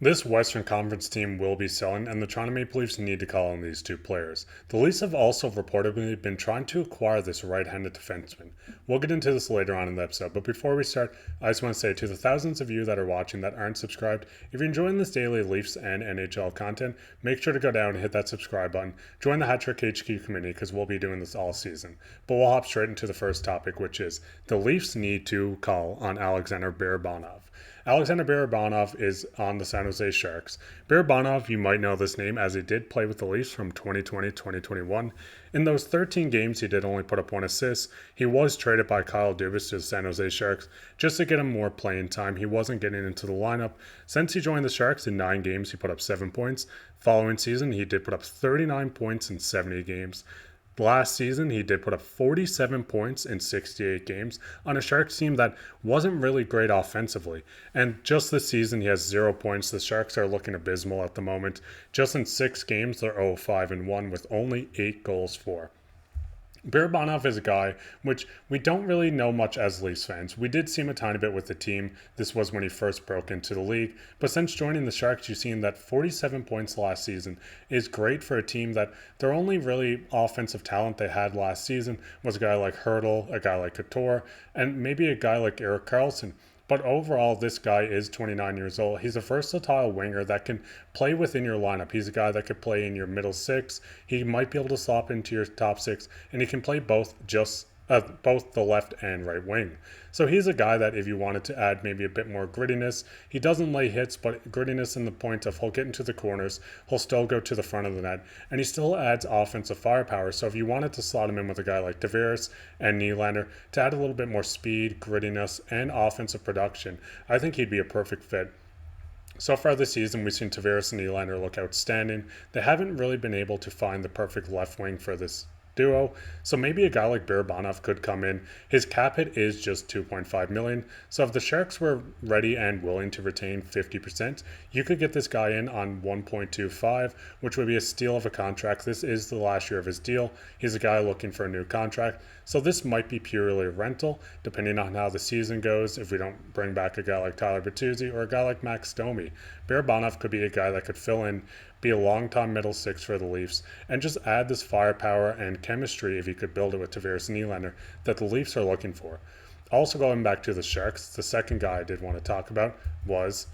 This Western Conference team will be selling, and the Toronto Maple Leafs need to call on these two players. The Leafs have also reportedly been trying to acquire this right-handed defenseman. We'll get into this later on in the episode, but before we start, I just want to say to the thousands of you that are watching that aren't subscribed, if you're enjoying this daily Leafs and NHL content, make sure to go down and hit that subscribe button. Join the Hat Trick HQ community because we'll be doing this all season. But we'll hop straight into the first topic, which is the Leafs need to call on Alexander Baranov. Alexander Baranov is on the San Jose Sharks. Baranov, you might know this name as he did play with the Leafs from 2020-2021. In those 13 games, he did only put up one assist. He was traded by Kyle Dubas to the San Jose Sharks just to get him more playing time. He wasn't getting into the lineup. Since he joined the Sharks in 9 games, he put up 7 points. Following season, he did put up 39 points in 70 games. Last season, he did put up 47 points in 68 games on a Sharks team that wasn't really great offensively. And just this season, he has 0 points. The Sharks are looking abysmal at the moment. Just in 6 games, they're 0-5-1 with only 8 goals for. Baranov is a guy which we don't really know much as Leafs fans. We did see him a tiny bit with the team. This was when he first broke into the league. But since joining the Sharks, you've seen that 47 points last season is great for a team that their only really offensive talent they had last season was a guy like Hurdle, a guy like Couture, and maybe a guy like Erik Karlsson. But overall, this guy is 29 years old. He's a versatile winger that can play within your lineup. He's a guy that could play in your middle six. He might be able to slop into your top six, and he can play both the left and right wing. So he's a guy that if you wanted to add maybe a bit more grittiness, he doesn't lay hits, but grittiness in the point of he'll get into the corners, he'll still go to the front of the net, and he still adds offensive firepower. So if you wanted to slot him in with a guy like Tavares and Nylander to add a little bit more speed, grittiness, and offensive production, I think he'd be a perfect fit. So far this season, we've seen Tavares and Nylander look outstanding. They haven't really been able to find the perfect left wing for this duo. So maybe a guy like Baranov could come in. His cap hit is just $2.5 million. So if the Sharks were ready and willing to retain 50%, you could get this guy in on 1.25, which would be a steal of a contract. This is the last year of his deal. He's a guy looking for a new contract. So this might be purely a rental, depending on how the season goes. If we don't bring back a guy like Tyler Bertuzzi or a guy like Max Domi, Baranov could be a guy that could fill in, be a long-time middle six for the Leafs, and just add this firepower and chemistry, if you could build it with Tavares and Nylander, that the Leafs are looking for. Also going back to the Sharks, the second guy I did want to talk about was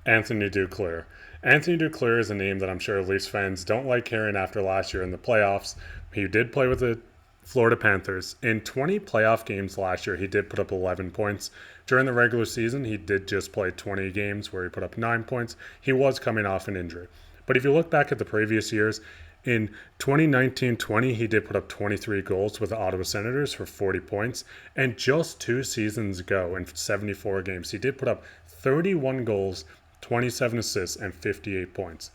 Anthony Duclair. Anthony Duclair is a name that I'm sure Leafs fans don't like hearing after last year in the playoffs. He did play with the Florida Panthers. In 20 playoff games last year, he did put up 11 points. During the regular season, he did just play 20 games where he put up 9 points. He was coming off an injury. But if you look back at the previous years, in 2019-20, he did put up 23 goals with the Ottawa Senators for 40 points. And just 2 seasons ago, in 74 games, he did put up 31 goals, 27 assists, and 58 points.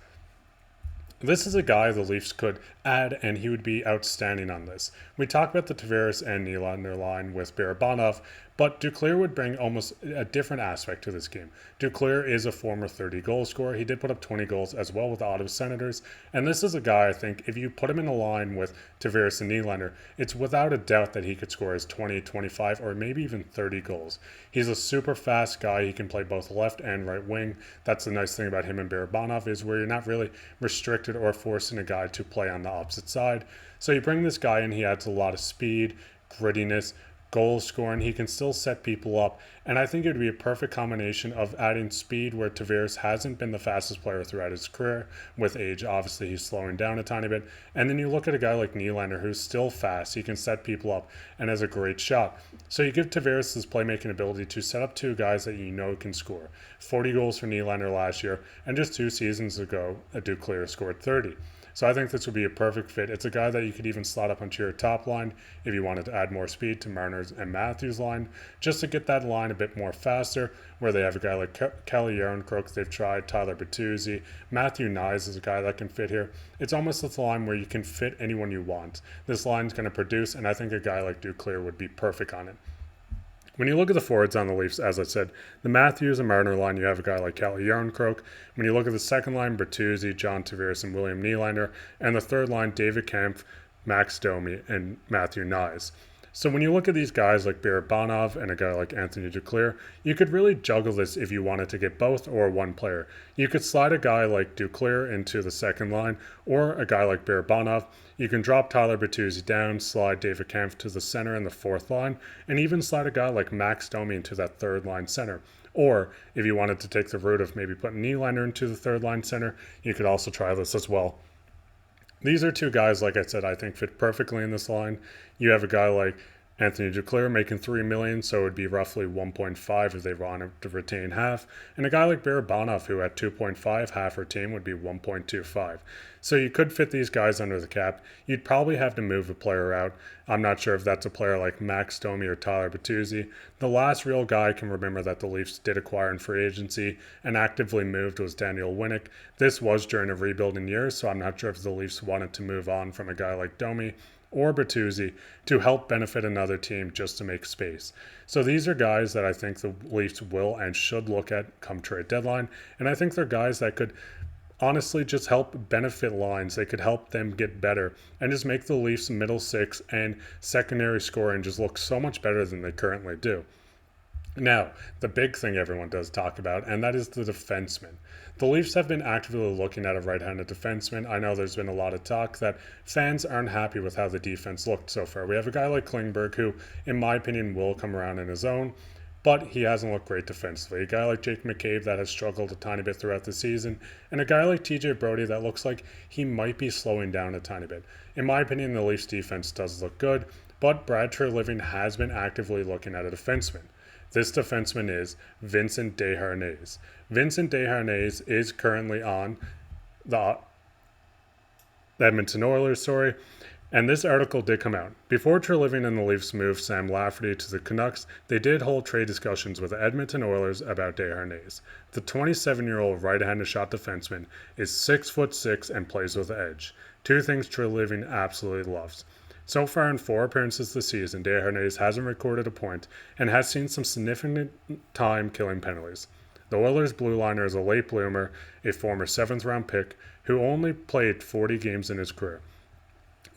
This is a guy the Leafs could add, and he would be outstanding on this. We talked about the Tavares and Nylander line with Baranov, but Duclair would bring almost a different aspect to this game. Duclair is a former 30-goal scorer. He did put up 20 goals as well with the Ottawa Senators, and this is a guy, I think, if you put him in a line with Tavares and Nylander, it's without a doubt that he could score his 20, 25, or maybe even 30 goals. He's a super fast guy. He can play both left and right wing. That's the nice thing about him and Baranov is where you're not really restricted or forcing a guy to play on the opposite side. So you bring this guy in, he adds a lot of speed, grittiness, goal scoring. He can still set people up, and I think it would be a perfect combination of adding speed where Tavares hasn't been the fastest player throughout his career. With age, obviously he's slowing down a tiny bit, and then you look at a guy like Nylander who's still fast. He can set people up and has a great shot. So you give Tavares his playmaking ability to set up 2 guys that you know can score. 40 goals for Nylander last year, and just 2 seasons ago, a Duclair scored 30. So I think this would be a perfect fit. It's a guy that you could even slot up onto your top line if you wanted to add more speed to Marner's and Matthews' line, just to get that line a bit more faster, where they have a guy like Kelly Yarncroke. They've tried Tyler Bertuzzi. Matthew Knies is a guy that can fit here. It's almost this line where you can fit anyone you want. This line's going to produce, and I think a guy like Duclair would be perfect on it. When you look at the forwards on the Leafs, as I said, the Matthews and Marner line, you have a guy like Kelly Yarncroke. When you look at the second line, Bertuzzi, John Tavares, and William Nylander. And the third line, David Kampf, Max Domi, and Matthew Knies. So when you look at these guys like Baranov and a guy like Anthony Duclair, you could really juggle this if you wanted to get both or one player. You could slide a guy like Duclair into the second line or a guy like Baranov. You can drop Tyler Bertuzzi down, slide David Kampf to the center in the fourth line, and even slide a guy like Max Domi into that third line center. Or if you wanted to take the route of maybe putting Nylander into the third line center, you could also try this as well. These are two guys, like I said, I think fit perfectly in this line. You have a guy like Anthony Duclair making $3 million, so it would be roughly 1.5 if they wanted to retain half. And a guy like Baranov, who at 2.5, half retain would be 1.25. So you could fit these guys under the cap. You'd probably have to move a player out. I'm not sure if that's a player like Max Domi or Tyler Bertuzzi. The last real guy I can remember that the Leafs did acquire in free agency and actively moved was Daniel Winnick. This was during a rebuilding year, so I'm not sure if the Leafs wanted to move on from a guy like Domi or Bertuzzi to help benefit another team just to make space. So these are guys that I think the Leafs will and should look at come trade deadline, and I think they're guys that could honestly just help benefit lines. They could help them get better and just make the Leafs middle six and secondary scoring just look so much better than they currently do. Now, the big thing everyone does talk about, and that is the defenseman. The Leafs have been actively looking at a right-handed defenseman. I know there's been a lot of talk that fans aren't happy with how the defense looked so far. We have a guy like Klingberg who, in my opinion, will come around in his own, but he hasn't looked great defensively. A guy like Jake McCabe that has struggled a tiny bit throughout the season, and a guy like TJ Brodie that looks like he might be slowing down a tiny bit. In my opinion, the Leafs defense does look good, but Brad Treliving has been actively looking at a defenseman. This defenseman is Vincent de Haas. Vincent de Haas is currently on the Edmonton Oilers, and this article did come out. Before Treliving and the Leafs moved Sam Lafferty to the Canucks, they did hold trade discussions with the Edmonton Oilers about de Haas. The 27-year-old right-handed shot defenseman is 6'6" and plays with edge. Two things Treliving absolutely loves. So far in 4 appearances this season, de Haas hasn't recorded a point and has seen some significant time killing penalties. The Oilers' blue liner is a late bloomer, a former 7th-round pick, who only played 40 games in his career.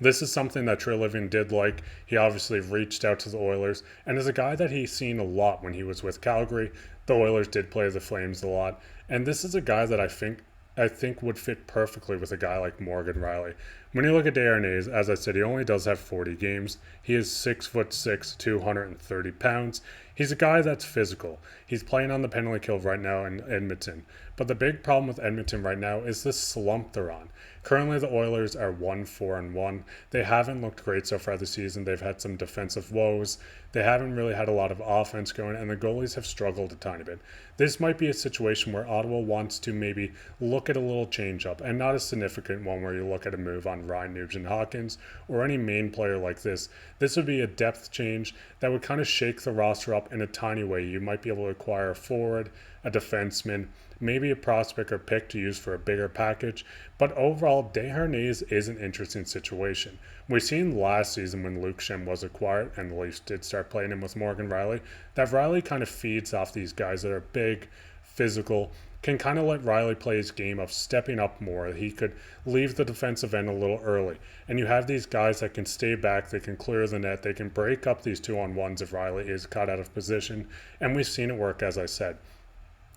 This is something that Treliving did like. He obviously reached out to the Oilers, and is a guy that he's seen a lot when he was with Calgary. The Oilers did play the Flames a lot, and this is a guy that I think would fit perfectly with a guy like Morgan Rielly. When you look at de Haas, as I said, he only does have 40 games. He is 6'6", 230 pounds. He's a guy that's physical. He's playing on the penalty kill right now in Edmonton. But the big problem with Edmonton right now is this slump they're on. Currently, the Oilers are 1-4-1. They haven't looked great so far this season. They've had some defensive woes. They haven't really had a lot of offense going, and the goalies have struggled a tiny bit. This might be a situation where Ottawa wants to maybe look at a little change-up, and not a significant one where you look at a move on Ryan Nugent-Hopkins or any main player like this. This would be a depth change that would kind of shake the roster up in a tiny way. You might be able to acquire a forward, a defenseman, maybe a prospect or pick to use for a bigger package. But overall, de Haas is an interesting situation. We've seen last season when Luke Schenn was acquired and the Leafs did start playing him with Morgan Rielly, that Rielly kind of feeds off these guys that are big, physical, can kind of let Rielly play his game of stepping up more. He could leave the defensive end a little early. And you have these guys that can stay back, they can clear the net, they can break up these 2-on-1s if Rielly is caught out of position. And we've seen it work, as I said.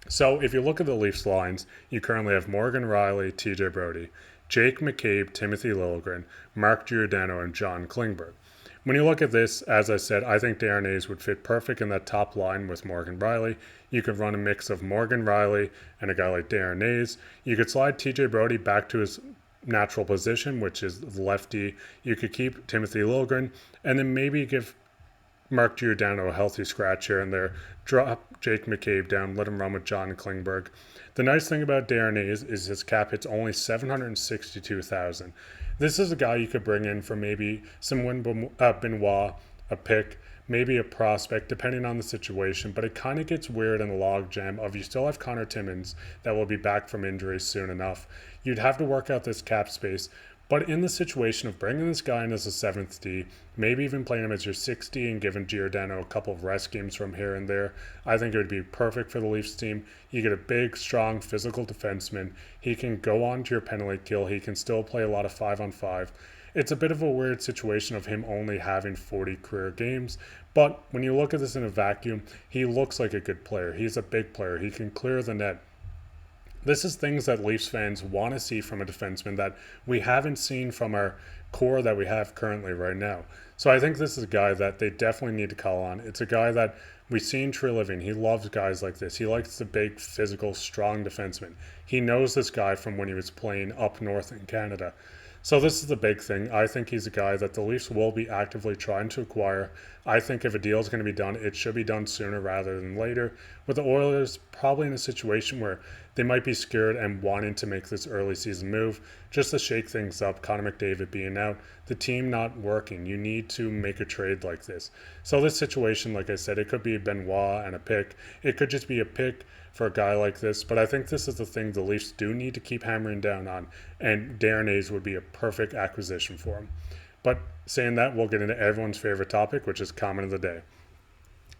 So if you look at the Leafs lines, you currently have Morgan Rielly, TJ Brodie, Jake McCabe, Timothy Liljegren, Mark Giordano, and John Klingberg. When you look at this, as I said, I think de Haas would fit perfect in that top line with Morgan Rielly. You could run a mix of Morgan Rielly and a guy like de Haas. You could slide TJ Brodie back to his natural position, which is lefty. You could keep Timothy Liljegren, and then maybe give Mark Giordano a healthy scratch here and there. Drop Jake McCabe down, let him run with John Klingberg. The nice thing about de Haas is his cap hit's only $762,000. This is a guy you could bring in for maybe some Benoit, a pick, maybe a prospect, depending on the situation. But it kind of gets weird in the logjam of you still have Connor Timmins that will be back from injury soon enough. You'd have to work out this cap space. But in the situation of bringing this guy in as a 7th D, maybe even playing him as your 6th D and giving Giordano a couple of rest games from here and there, I think it would be perfect for the Leafs team. You get a big, strong, physical defenseman. He can go on to your penalty kill. He can still play a lot of 5-on-5. it's a bit of a weird situation of him only having 40 career games. But when you look at this in a vacuum, he looks like a good player. He's a big player. He can clear the net. This is things that Leafs fans want to see from a defenseman that we haven't seen from our core that we have currently right now. So I think this is a guy that they definitely need to call on. It's a guy that we've seen True Living. He loves guys like this. He likes the big, physical, strong defenseman. He knows this guy from when he was playing up north in Canada. So this is the big thing. I think he's a guy that the Leafs will be actively trying to acquire. I think if a deal is going to be done, it should be done sooner rather than later. With the Oilers probably in a situation where they might be scared and wanting to make this early season move just to shake things up, Connor McDavid being out, the team not working. You need to make a trade like this. So this situation, like I said, it could be Benoit and a pick. It could just be a pick for a guy like this. But I think this is the thing the Leafs do need to keep hammering down on. And Darren Hayes would be a perfect acquisition for him. But saying that, we'll get into everyone's favorite topic, which is comment of the day.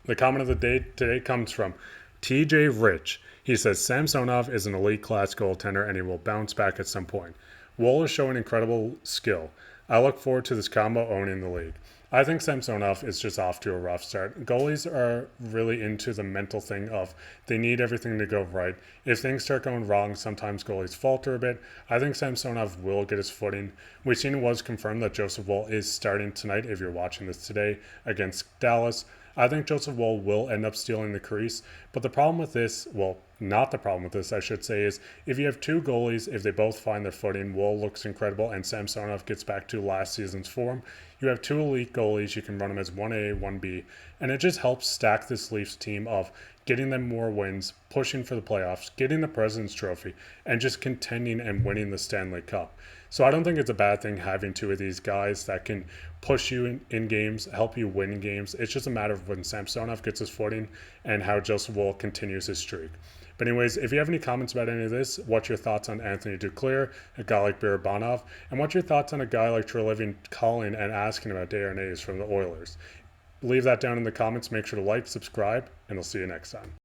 The comment of the day today comes from TJ Rich. He says Samsonov is an elite class goaltender and he will bounce back at some point. Woll is showing incredible skill. I look forward to this combo owning the league. I think Samsonov is just off to a rough start. Goalies are really into the mental thing of they need everything to go right. If things start going wrong, sometimes goalies falter a bit. I think Samsonov will get his footing. We've seen it was confirmed that Joseph Woll is starting tonight, if you're watching this today, against Dallas. I think Joseph Woll will end up stealing the crease. But the problem with this, well, not the problem with this, I should say, is if you have two goalies, if they both find their footing, Woll looks incredible and Samsonov gets back to last season's form, you have two elite goalies. You can run them as 1A, 1B, and it just helps stack this Leafs team of getting them more wins, pushing for the playoffs, getting the President's Trophy, and just contending and winning the Stanley Cup. So I don't think it's a bad thing having two of these guys that can push you in games, help you win in games. It's just a matter of when Samsonov gets his footing and how Joseph Woll continues his streak. But anyways, if you have any comments about any of this, what's your thoughts on Anthony Duclair, a guy like Baranov, and what's your thoughts on a guy like True Living calling and asking about Darren Hayes from the Oilers? Leave that down in the comments. Make sure to like, subscribe, and I'll see you next time.